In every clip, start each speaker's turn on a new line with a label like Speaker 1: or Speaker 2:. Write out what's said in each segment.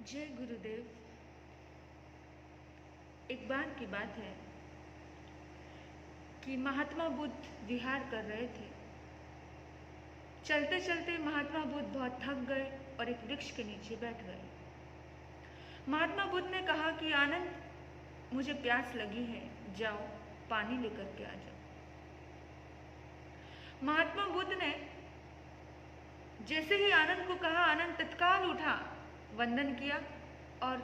Speaker 1: जय गुरुदेव। एक बार की बात है कि महात्मा बुद्ध विहार कर रहे थे। चलते चलते महात्मा बुद्ध बहुत थक गए और एक वृक्ष के नीचे बैठ गए। महात्मा बुद्ध ने कहा कि आनंद, मुझे प्यास लगी है, जाओ पानी लेकर के आ जाओ। महात्मा बुद्ध ने जैसे ही आनंद को कहा, आनंद तत्काल उठा, वंदन किया और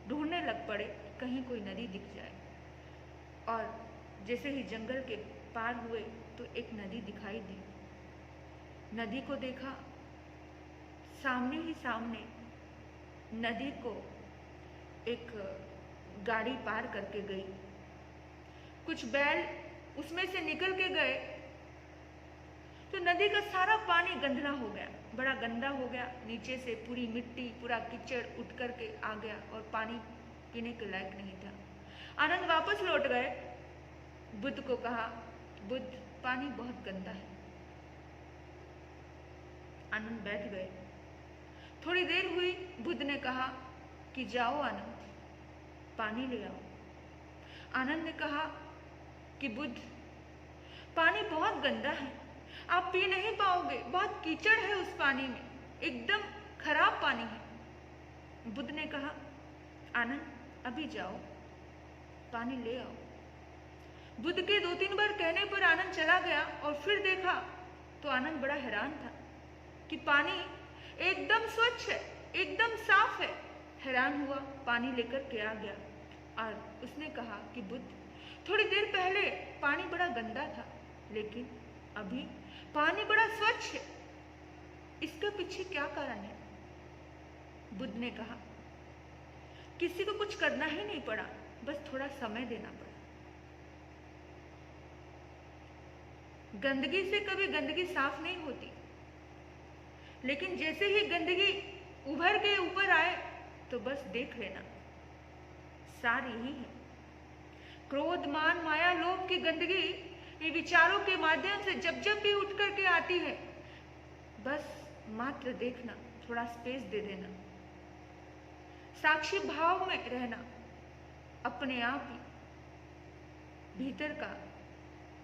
Speaker 1: ढूंढने लग पड़े कहीं कोई नदी दिख जाए। और जैसे ही जंगल के पार हुए तो एक नदी दिखाई दी। नदी को देखा, सामने ही सामने नदी को एक गाड़ी पार करके गई। कुछ बैल उसमें से निकल के गए तो नदी का सारा पानी गंदला हो गया, बड़ा गंदा हो गया। नीचे से पूरी मिट्टी, पूरा कीचड़ उठ करके आ गया और पानी पीने के लायक नहीं था। आनंद वापस लौट गए। बुद्ध को कहा, बुद्ध, पानी बहुत गंदा है। आनंद बैठ गए। थोड़ी देर हुई, बुद्ध ने कहा कि जाओ आनंद, पानी ले आओ। आनंद ने कहा कि बुद्ध, पानी बहुत गंदा है, आप पी नहीं पाओगे, बहुत कीचड़ है उस पानी में, एकदम खराब पानी है। बुद्ध ने कहा, आनंद अभी जाओ, पानी ले आओ। बुद्ध के 2-3 बार कहने पर आनंद चला गया और फिर देखा तो आनंद बड़ा हैरान था कि पानी एकदम स्वच्छ है, एकदम साफ है। हैरान हुआ, पानी लेकर के आ गया और उसने कहा कि बुद्ध, थोड़ी देर पहले पानी बड़ा गंदा था, लेकिन अभी पानी बड़ा स्वच्छ है, इसके पीछे क्या कारण है? बुद्ध ने कहा, किसी को कुछ करना ही नहीं पड़ा, बस थोड़ा समय देना पड़ा। गंदगी से कभी गंदगी साफ नहीं होती, लेकिन जैसे ही गंदगी उभर के ऊपर आए तो बस देख लेना, सार यही है। क्रोध, मान, माया, लोभ की गंदगी ये विचारों के माध्यम से जब जब भी उठ करके आती है, बस मात्र देखना, थोड़ा स्पेस दे देना, साक्षी भाव में रहना, अपने आप ही भीतर का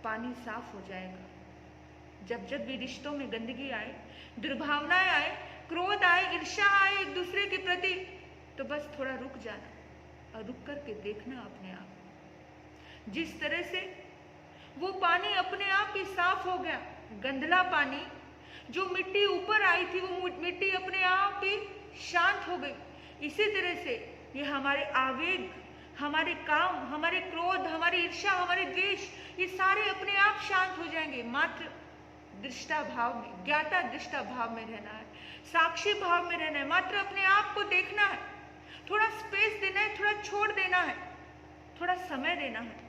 Speaker 1: पानी साफ हो जाएगा। जब जब भी रिश्तों में गंदगी आए, दुर्भावनाएं आए, क्रोध आए, ईर्ष्या आए एक दूसरे के प्रति, तो बस थोड़ा रुक जाना और रुक करके देखना अपने आप। जिस तरह से वो पानी अपने आप ही साफ हो गया, गंदला पानी, जो मिट्टी ऊपर आई थी वो मिट्टी अपने आप ही शांत हो गई। इसी तरह से ये हमारे आवेग, हमारे काम, हमारे क्रोध, हमारी ईर्ष्या, हमारे द्वेष, ये सारे अपने आप शांत हो जाएंगे। मात्र दृष्टा भाव में, ज्ञाता दृष्टा भाव में रहना है, साक्षी भाव में रहना है, मात्र अपने आप को देखना है, थोड़ा स्पेस देना है, थोड़ा छोड़ देना है, थोड़ा समय देना है।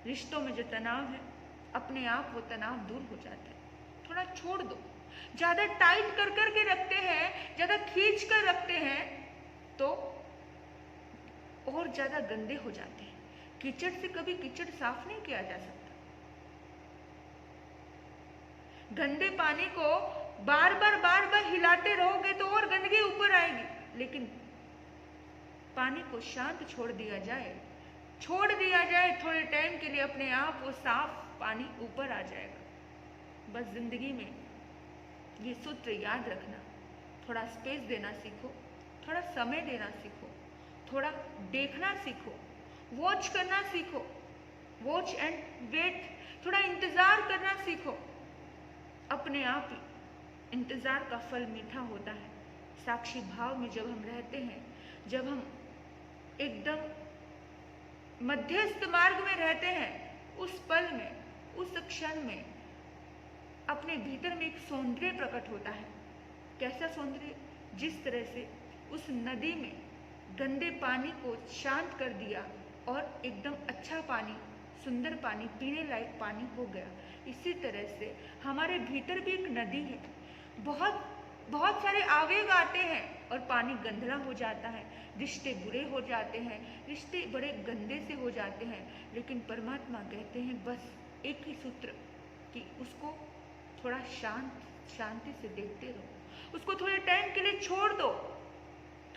Speaker 1: रिश्तों में जो तनाव है, अपने आप वो तनाव दूर हो जाता है। थोड़ा छोड़ दो। ज्यादा टाइट कर करके रखते हैं, ज्यादा खींच कर रखते हैं तो और ज्यादा गंदे हो जाते हैं। कीचड़ से कभी कीचड़ साफ नहीं किया जा सकता। गंदे पानी को बार बार हिलाते रहोगे तो और गंदगी ऊपर आएगी, लेकिन पानी को शांत छोड़ दिया जाए थोड़े टाइम के लिए, अपने आप वो साफ पानी ऊपर आ जाएगा। बस जिंदगी में ये सूत्र याद रखना, थोड़ा स्पेस देना सीखो, थोड़ा समय देना सीखो, थोड़ा देखना सीखो, वॉच करना सीखो, वॉच एंड वेट, थोड़ा इंतजार करना सीखो। अपने आप ही इंतजार का फल मीठा होता है। साक्षी भाव में जब हम रहते हैं, जब हम एकदम मध्यस्थ मार्ग में रहते हैं, उस पल में, उस क्षण में अपने भीतर में एक सौंदर्य प्रकट होता है। कैसा सौंदर्य? जिस तरह से उस नदी में गंदे पानी को शांत कर दिया और एकदम अच्छा पानी, सुंदर पानी, पीने लायक पानी हो गया। इसी तरह से हमारे भीतर भी एक नदी है। बहुत सारे आवेग आते हैं और पानी गंदला हो जाता है, रिश्ते बुरे हो जाते हैं, रिश्ते बड़े गंदे से हो जाते हैं। लेकिन परमात्मा कहते हैं बस एक ही सूत्र कि उसको थोड़ा शांति से देखते रहो, उसको थोड़े टाइम के लिए छोड़ दो,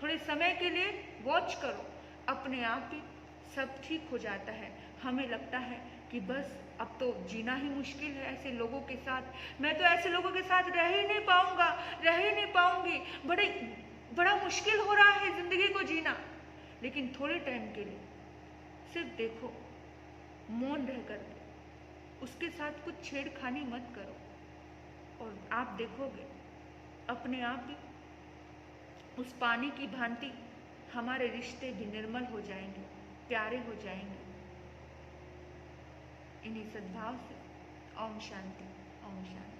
Speaker 1: थोड़े समय के लिए वॉच करो, अपने आप ही सब ठीक हो जाता है। हमें लगता है कि बस अब तो जीना ही मुश्किल है ऐसे लोगों के साथ, मैं तो ऐसे लोगों के साथ रह ही नहीं पाऊंगा, रह ही नहीं पाऊंगी, बड़ा मुश्किल हो रहा है जिंदगी को जीना। लेकिन थोड़े टाइम के लिए सिर्फ देखो, मौन रह कर उसके साथ कुछ छेड़खानी मत करो और आप देखोगे अपने आप ही उस पानी की भांति हमारे रिश्ते भी निर्मल हो जाएंगे, प्यारे हो जाएंगे। इन्हीं सद्भाव से ओम शांति, ओम शांति।